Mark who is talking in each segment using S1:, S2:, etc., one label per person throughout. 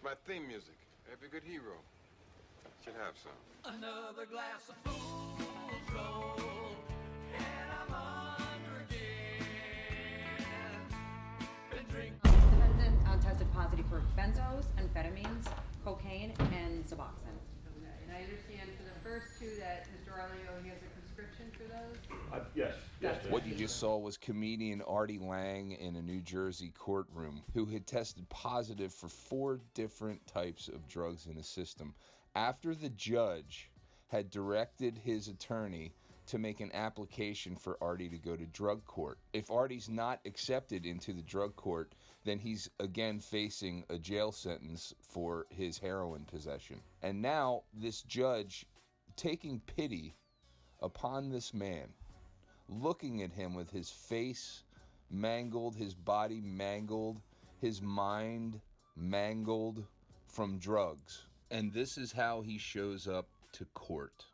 S1: It's my theme music. Every good hero should have some.
S2: Another glass of Fool's Gold, and I'm under again. Been drinking.
S3: Defendant tested positive for benzos, amphetamines, cocaine, and Suboxone.
S4: And I understand for the first two that Mr. Arleo, he has a prescription for those?
S5: Yes.
S6: What you just saw was comedian Artie Lange in a New Jersey courtroom who had tested positive for 4 different types of drugs in his system after the judge had directed his attorney to make an application for Artie to go to drug court. If Artie's not accepted into the drug court, then he's again facing a jail sentence for his heroin possession. And now this judge, taking pity upon this man, looking at him with his face mangled, his body mangled, his mind mangled from drugs. And this is how he shows up to court.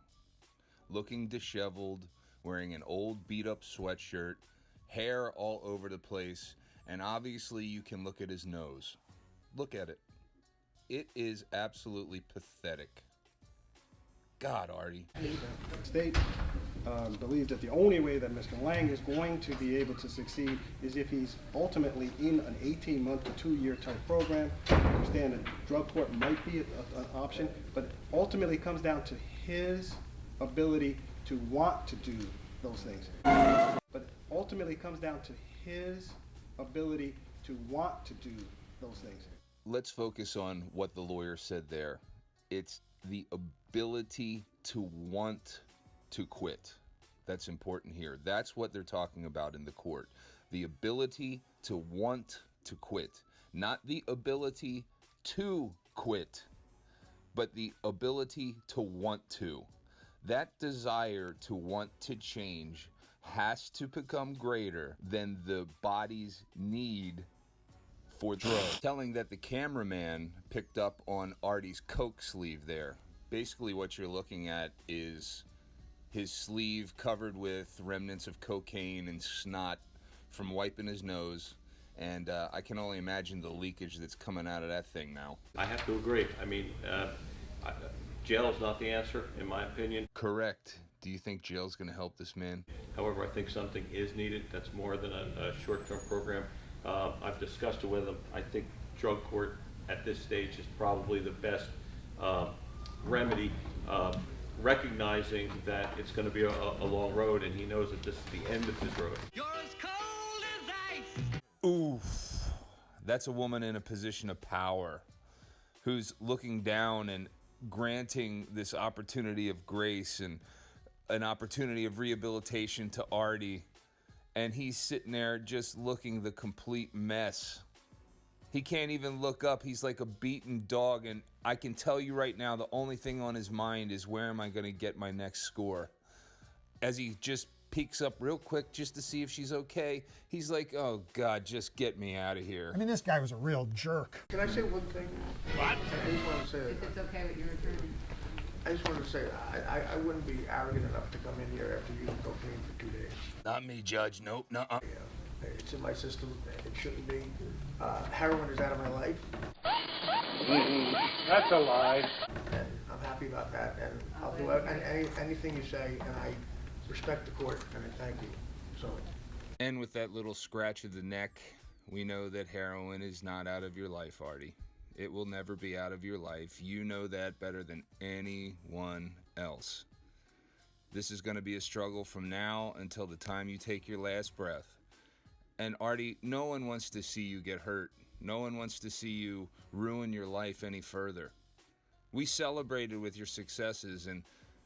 S6: Looking disheveled, wearing an old beat-up sweatshirt, hair all over the place, and obviously you can look at his nose. Look at it. It is absolutely pathetic. God, Artie.
S7: The state believes that the only way that Mr. Lange is going to be able to succeed is if he's ultimately in an 18-month to 2-year type program. I understand that drug court might be an option, but ultimately it comes down to his ability to want to do those things. But ultimately it comes down to his ability to want to do those things.
S6: Let's focus on what the lawyer said there. It's the ability to want to quit. That's important here. That's what they're talking about in the court. The ability to want to quit. Not the ability to quit, but the ability to want to. That desire to want to change has to become greater than the body's need for drugs. Telling that the cameraman picked up on Artie's coke sleeve there. Basically what you're looking at is his sleeve covered with remnants of cocaine and snot from wiping his nose. And I can only imagine the leakage that's coming out of that thing now.
S5: I have to agree. I mean, jail is not the answer, in my opinion.
S6: Correct. Do you think jail's going to help this man?
S5: However, I think something is needed that's more than a short-term program. I've discussed it with him. I think drug court at this stage is probably the best remedy, recognizing that it's going to be a long road, and he knows that this is the end of his road.
S2: You're as cold as ice.
S6: Oof. That's a woman in a position of power who's looking down and granting this opportunity of grace and an opportunity of rehabilitation to Artie. And he's sitting there just looking the complete mess. He can't even look up. He's like a beaten dog. And I can tell you right now, the only thing on his mind is where am I going to get my next score? As he just peeks up real quick just to see if she's okay, he's like, oh God, just get me out of here.
S8: I mean, this guy was a real jerk.
S9: Can I say one thing?
S5: What?
S9: I just want to say
S4: If it's okay with your attorney.
S9: I just wanted to say, I wouldn't be arrogant enough to come in here after using cocaine for 2 days.
S6: Not me, Judge. Nope, nuh-uh.
S9: Yeah, it's in my system. It shouldn't be. Heroin is out of my life.
S7: That's a lie.
S9: And I'm happy about that. And I'll do anything you say, and I respect the court, and I thank you. So.
S6: And with that little scratch of the neck, we know that heroin is not out of your life, Artie. It will never be out of your life. You know that better than anyone else. This is going to be a struggle from now until the time you take your last breath. And Artie, no one wants to see you get hurt. No one wants to see you ruin your life any further. We celebrated with your successes, and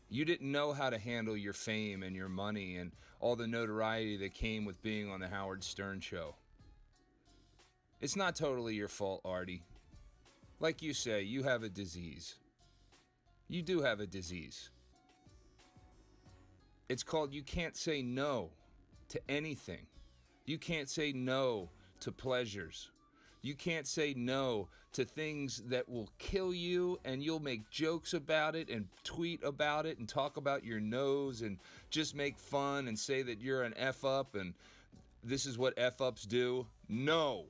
S6: you didn't know how to handle your fame and your money and all the notoriety that came with being on the Howard Stern Show. It's not totally your fault, Artie. Like you say, you have a disease. You do have a disease. It's called you can't say no to anything. You can't say no to pleasures. You can't say no to things that will kill you, and you'll make jokes about it and tweet about it and talk about your nose and just make fun and say that you're an F-up and this is what F-ups do. No.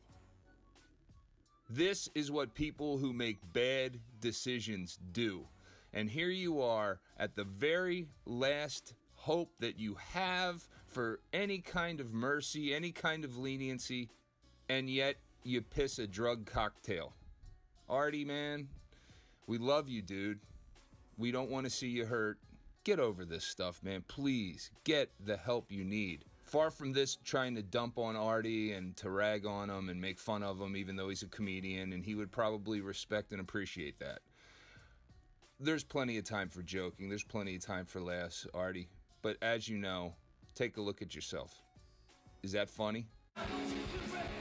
S6: This is what people who make bad decisions do. And here you are at the very last hope that you have for any kind of mercy, any kind of leniency, and yet you piss a drug cocktail. Artie, man, we love you, dude. We don't want to see you hurt. Get over this stuff, man. Please get the help you need. Far from this trying to dump on Artie and to rag on him and make fun of him, even though he's a comedian, and he would probably respect and appreciate that. There's plenty of time for joking. There's plenty of time for laughs, Artie. But as you know, take a look at yourself. Is that funny?
S2: I want you to break